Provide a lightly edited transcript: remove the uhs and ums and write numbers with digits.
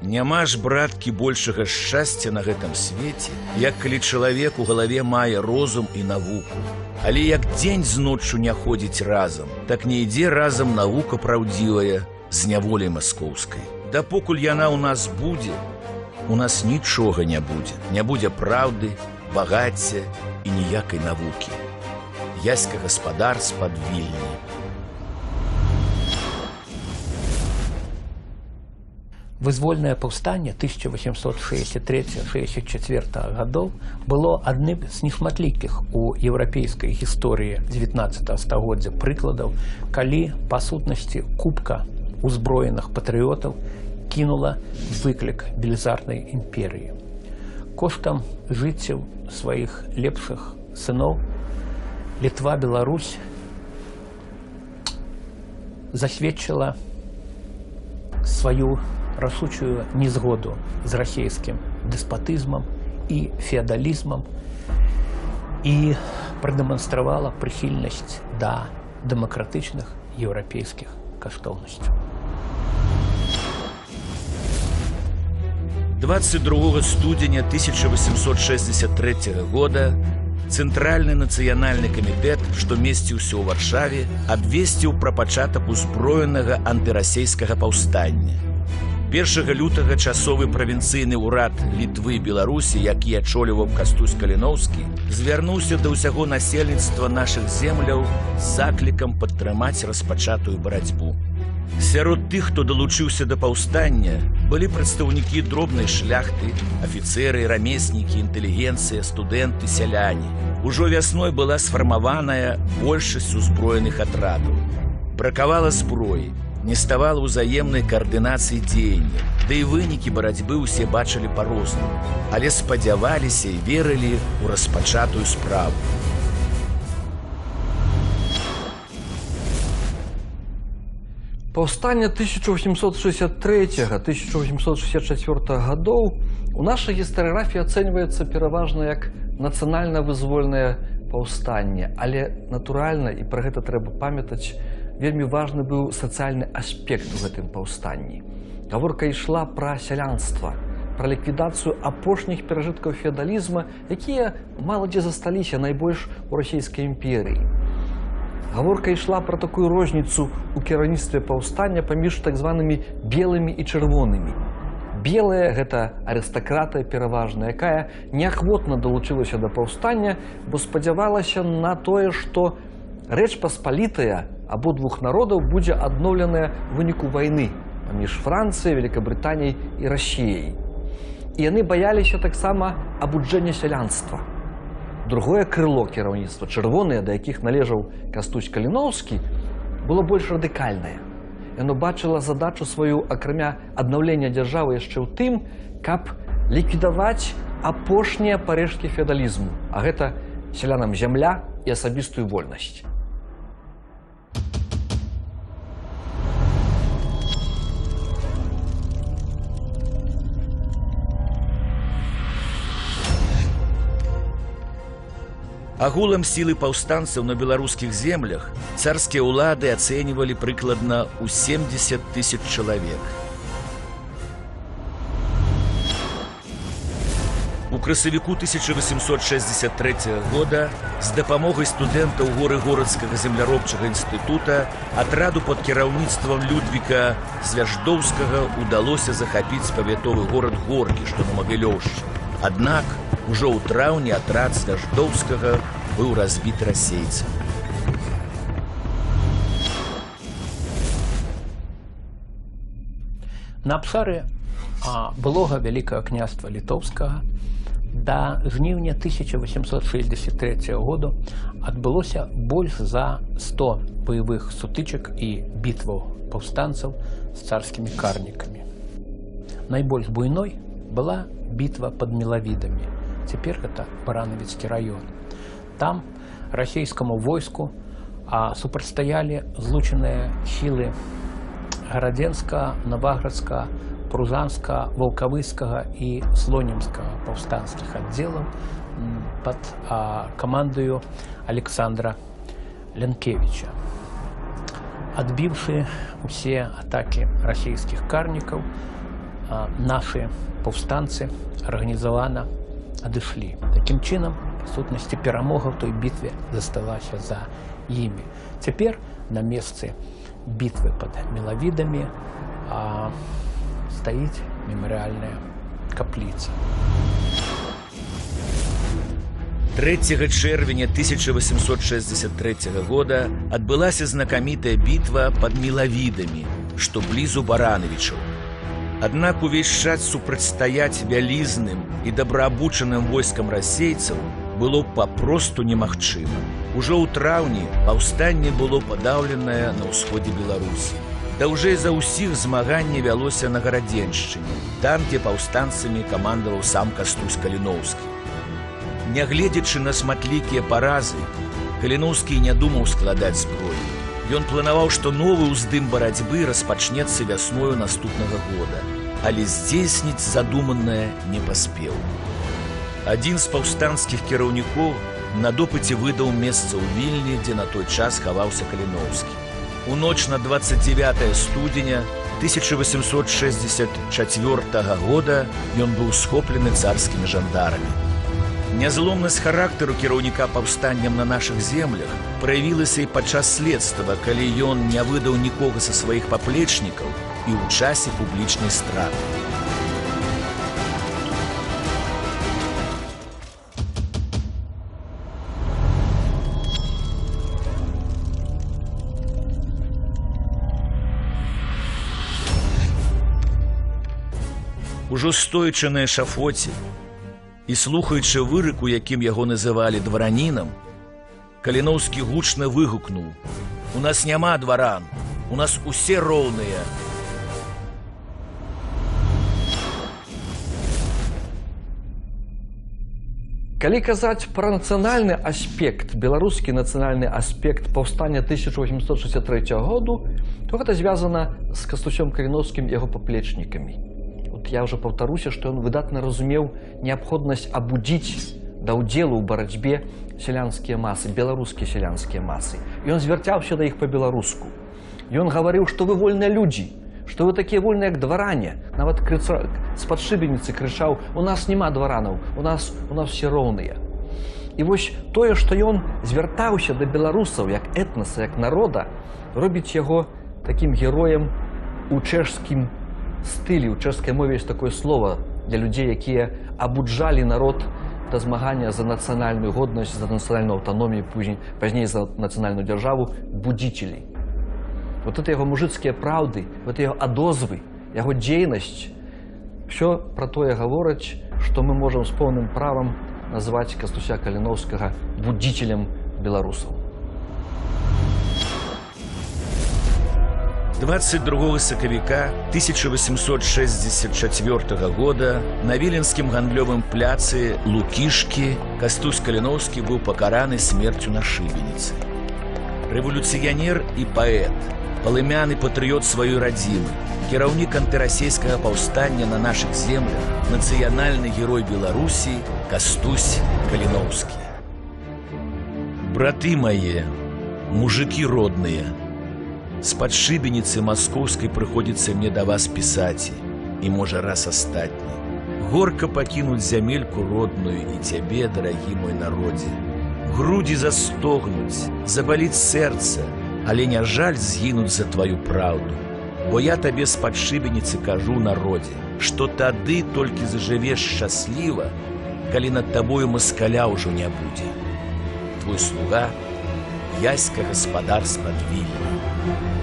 Няма ж, браткі, большага шчасця на гэтым свеце, як калі чалавек у галаве мае розум і навуку. Але як дзень з ноччу не ходзіць разам, так не ідзе разам навука праўдзівая з няволяй маскоўскай. Дапокуль яна ў нас будзе, у нас нічога не будзе. Не будзе праўды, багацця і ніякай навукі. Яська гаспадар з-пад Вільні. Вызвольнае паўстанне 1863-64 гадоў было адным з нешматлікіх у еўрапейскай гісторыі 19 стагоддзя прыкладаў, калі, па сутнасці, купка узброеных патрыётаў кінула выклік велізарнай імперыі. Коштам жыццяў сваіх лепшых сыноў Літва, Беларусь засведчыла сваю рашучую незгоду з расійскім дэспатызмам і феадалізмам і прадэманстравала прыхільнасць да дэмакратычных еўрапейскіх каштоўнасцяў. 22 студзеня 1863 года Цэнтральны нацыянальны камітэт, што месціўся ў Варшаве, абвесціў пра пачатак узброенага антырасейскага паўстання. 1 лютага часовы правінцыйны ўрад Літвы і Беларусі, які ачоліваў Кастусь Каліноўскі, звярнуўся да ўсяго насельніцтва нашых земляў з заклікам падтрымаць распачатую барацьбу. Сярод тых, хто далучыўся да паўстання, былі прадстаўнікі дробнай шляхты, афіцэры, рамеснікі, інтэлігенцыя, студэнты, сяляне. Ужо вясной была сфармаваная большасць узброеных атрадаў. Бракавала зброі, не ставала ўзаемнай каардынацыі дзеяння, да і вынікі барацьбы ўсе бачылі па-рознаму, але спадзяваліся і верылі ў распачатую справу. Паўстанне 1863-1864 гадоў у нашай гістарыяграфіі ацэньваецца пераважна як нацыянальна-вызвольнае паўстанне, але натуральна, і пра гэта трэба памятаць, вельмі важны быў сацыяльны аспект у гэтым паўстанні. Гаворка ішла пра сялянства, пра ліквідацыю апошніх перажыткаў феадалізма, якія мала дзе засталіся найбольш у расійскай імперыі. Гаворка ішла пра такую розніцу ў кіраўніцтве паўстання паміж так званымі белымі і чырвонымі. Белая – гэта арыстакратыя пераважна, якая неахвотна далучылася да паўстання, бо спадзявалася на тое, што Рэч Паспалітая абодвух народаў будзе адноўленая ў выніку вайны паміж Францыяй, Великабрытаніяй і Расіяй. І яны баяліся таксама абуджэння сялянства. Другое крыло кіраўніцтва, чырвоныя, да якіх належаў Кастусь Каліноўскі, было больш радыкальнае. Яно бачыла задачу сваю, акрамя аднаўлення дзяржавы, яшчэ ў тым, каб ліквідаваць апошнія парэшткі феадалізму, а гэта сялянам зямля і асабістую вольнасць. Агулам сілы паўстанцаў на беларускіх землях царскія ўлады ацэньвалі прыкладна ў 70 000 чалавек. У красавіку 1863 года з дапамогай студэнтаў горы-горадскага земляробчага інстытута атраду пад кіраўніцтвам Людвіка Звяждоўскага удалося захапіць павятовы горад Горкі, што на Магілёўшчыне. Аднак ужо ў траўні атрад Звяждоўскага быў разбіт расейцам. На абшары былога Вялікага княства Літоўскага да жніўня 1863 году адбылося больш за 100 баявых сутычак і бітваў паўстанцаў з царскімі карнікамі. Найбольш буйной была бітва пад Мелавідамі. Цяпер гэта Баранавіцкі раён. Там расійскаму войску супрацьстаялі злучаныя сілы Гарадзенскага, Наваградскага, Прузанскага, Ваўкавыскага і Слонімскага паўстанцкіх аддзелаў пад камандаю Александра Лянкевіча. Адбіўшы ўсе атакі расійскіх карнікаў, наши паўстанцы арганізавана адышлі. Такім чынам, па сутнасці, перамога ў той бітве засталася за імі. Цяпер на месцы бітвы пад Мелавідамі стаіць мемарыяльная капліца. 3 чэрвеня 1863 года адбылася знакамітая бітва пад Мелавідамі, што блізу Баранавічаў. Аднак увесь час супрацьстаяць вялізным і добраабучаным войскам расейцаў было папросту немагчыма. Ужо ў траўні паўстанне было падаўленае на ўсходзе Беларусі. Даўжэй за ўсіх змаганне вялося на Гарадзеншчыне, там, дзе паўстанцамі камандаваў сам Кастусь Каліноўскі. Нягледзячы на шматлікія паразы, Каліноўскі не думаў складаць зброю. Ён планаваў, што новы ўздым барацьбы распачнецца вясною наступнага года, але здзейсніць задуманае не паспеў. Адзін з паўстанцкіх кіраўнікоў на допыце выдаў месца ў Вільні, дзе на той час хаваўся Каліноўскі. У ноч на 29 студзеня 1864 года ён быў схоплены царскімі жандарамі. Нязломнасць характару кіраўніка паўстаннем на нашых землях праявілася і падчас следства, калі ён не выдаў нікога са сваіх паплечнікаў і ў часе публічнай страты. Ужо стоячы на эшафоце і слухаючы вырыку, якім яго называлі дваранінам, Каліноўскі гучна выгукнуў: «У нас няма дваран, у нас усе роўныя». Калі казаць пра нацыянальны аспект, беларускі нацыянальны аспект паўстання 1863 году, то гэта звязана з Кастусем Каліноўскім і яго паплечнікамі. Я ўжо паўтаруся, што ён выдатна разумеў неабходнасць абудзіць да ўдзелу ў барацьбе сялянскія масы, беларускія сялянскія масы. Ён звярцаўся да іх па-беларуску. Ён гаварыў, што вы вольныя людзі, што вы такія вольныя, як дваране. Нават з-пад шыбеніцы крычаў: «У нас няма дваранаў, у нас все роўныя». І вось тое, што ён звяртаўся да беларусаў як этнаса, як народа, робіць яго такім героем у чэшскім стылі. У чэшскай мове ёсць такое слово для людзей, якія абуджалі народ да змагання за нацыянальную годнасць, за нацыянальную аўтаномію, пазней за нацыянальную дзяржаву — будзічелі. Вот это яго мужыцкія праўды, вот яго адозвы, яго дзейнасць, ўсё пра тое гавораць, што мы можам з поўным правам назваць Кастуся Каліноўскага будзічелем беларусаў. 22 сакавіка 1864 года на віленскім гандлёвым пляцы Лукішкі Кастусь Каліноўскі быў пакараны смерцю на шыбеніцы. Рэвалюцыянер і паэт, палымяны патрыёт сваёй радзімы, кіраўнік антырасейскага паўстання на нашых землях, нацыянальны герой Беларусі Кастусь Каліноўскі. Браты мае, мужыкі родныя, з-пад шыбеніцы маскоўскай прыходзіцца мне да вас пісаць, і, можа, раз астатні. Горка пакінуць зямельку родную і цябе, дарагі мой народзе. Грудзі застогнуць, забаліць сэрца, але не жаль згінуць за тваю праўду. Бо я табе з-пад шыбеніцы кажу, народзе, што тады толькі зажывеш шчасліва, калі над табою маскаля ўжо не будзе. Твой слуга, Яська гаспадар з-пад Вільні.